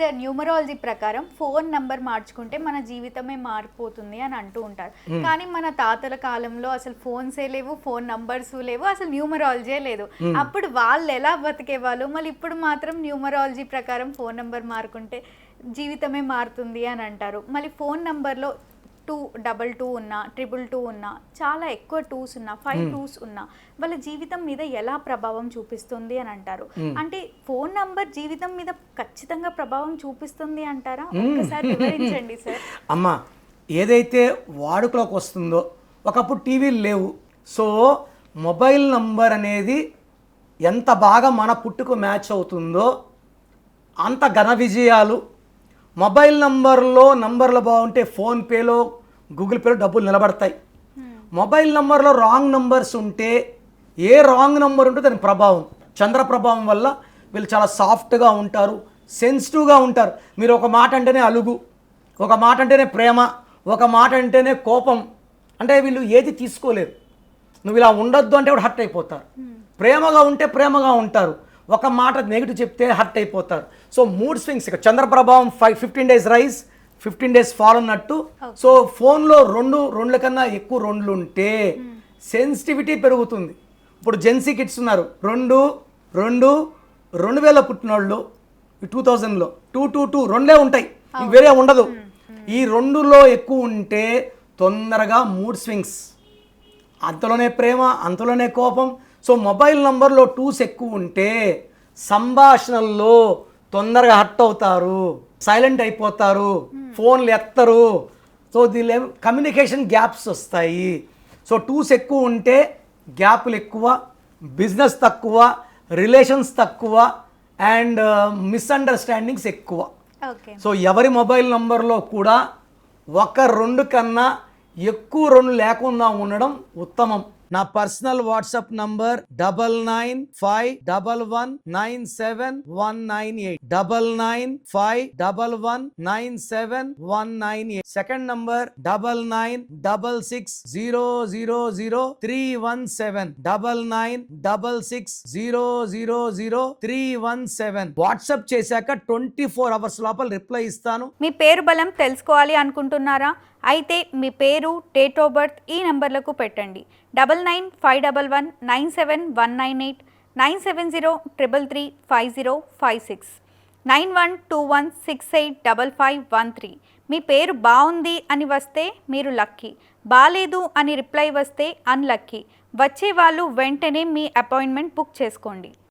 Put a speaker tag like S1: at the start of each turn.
S1: Sir numerology ప్రకారం phone number మార్చుకుంటే మన జీవితమే మారిపోతుంది అని అంటూ ఉంటారు. కానీ మన తాతల కాలంలో అసలు ఫోన్సే లేవు, ఫోన్ నంబర్స్ లేవు, అసలు న్యూమరాలజీ లేదు. అప్పుడు వాళ్ళు ఎలా బతికేవాళ్ళు, మళ్ళీ ఇప్పుడు మాత్రం న్యూమరాలజీ ప్రకారం ఫోన్ నంబర్ మారుకుంటే జీవితమే మారుతుంది అని అంటారు. మళ్ళీ ఫోన్ నంబర్లో 222 ఉన్నా, 222 ఉన్నా, చాలా ఎక్కువ 2s ఉన్నా, 5 2s ఉన్నా వాళ్ళ జీవితం మీద ఎలా ప్రభావం చూపిస్తుంది అని అంటారు. అంటే ఫోన్ నంబర్ జీవితం మీద ఖచ్చితంగా ప్రభావం చూపిస్తుంది అంటారా? ఒకసారి వివరించండి సార్.
S2: అమ్మా, ఏదైతే వాడుకలోకి వస్తుందో, ఒకప్పుడు టీవీలు లేవు, సో మొబైల్ నంబర్ అనేది ఎంత బాగా మన పుట్టుకు మ్యాచ్ అవుతుందో అంత ఘన విజయాలు. మొబైల్ నంబర్లు బాగుంటే ఫోన్పేలో, గూగుల్ పేలో డబ్బులు నిలబడతాయి. మొబైల్ నంబర్లో రాంగ్ నంబర్స్ ఉంటే, ఏ రాంగ్ నంబర్ ఉంటే దాని ప్రభావం, చంద్ర ప్రభావం వల్ల వీళ్ళు చాలా సాఫ్ట్గా ఉంటారు, సెన్సిటివ్గా ఉంటారు. మీరు ఒక మాట అంటేనే అలుగు, ఒక మాట అంటేనే ప్రేమ, ఒక మాట అంటేనే కోపం, అంటే వీళ్ళు ఏది తీసుకోలేరు. నువ్వు ఇలా ఉండొద్దు అంటే కూడా హర్ట్ అయిపోతారు. ప్రేమగా ఉంటే ప్రేమగా ఉంటారు, ఒక మాట నెగిటివ్ చెప్తే హర్ట్ అయిపోతారు. సో మూడ్ స్వింగ్స్, ఇక చంద్ర ప్రభావం 15 days రైజ్, 15 days ఫాల్ అన్నట్టు. సో ఫోన్లో రెండుల కన్నా ఎక్కువ రెండులు ఉంటే సెన్సిటివిటీ పెరుగుతుంది. ఇప్పుడు జెన్సీ కిడ్స్ ఉన్నారు, 2000 పుట్టినోళ్ళు, 2000లో 222 రెండే ఉంటాయి, వేరే ఉండదు. ఈ రెండులో ఎక్కువ ఉంటే తొందరగా మూడ్ స్వింగ్స్, అంతలోనే ప్రేమ, అంతలోనే కోపం. సో మొబైల్ నంబర్లో 2s ఎక్కువ ఉంటే సంభాషణల్లో తొందరగా హర్ట్ అవుతారు, సైలెంట్ అయిపోతారు, ఫోన్లు ఎత్తరు. సో దీనిలో కమ్యూనికేషన్ గ్యాప్స్ వస్తాయి. సో 2s ఎక్కువ ఉంటే గ్యాప్లు ఎక్కువ, బిజినెస్ తక్కువ, రిలేషన్స్ తక్కువ, అండ్ మిస్అండర్స్టాండింగ్స్ ఎక్కువ. సో ఎవరి మొబైల్ నంబర్లో కూడా 1-2 కన్నా ఎక్కువ 2 లేకుండా ఉండడం ఉత్తమం. నా personal WhatsApp number 9951197198, 9951197198. Second number 9966000317, 9966000317. WhatsApp చేశాక 24 hours లోపల రిప్లై ఇస్తాను.
S1: మీ పేరు బలం తెలుసుకోవాలి అనుకుంటున్నారా? అయితే మీ పేరు, డేట్ ఆఫ్ బర్త్ ఈ నెంబర్లకు పెట్టండి. 9951197198, 9703335056, 9121685513. మీ పేరు బాగుంది అని వస్తే మీరు లక్కీ, బాలేదు అని రిప్లై వస్తే అన్లక్కీ. వచ్చే వాళ్ళు వెంటనే మీ అపాయింట్మెంట్ బుక్ చేసుకోండి.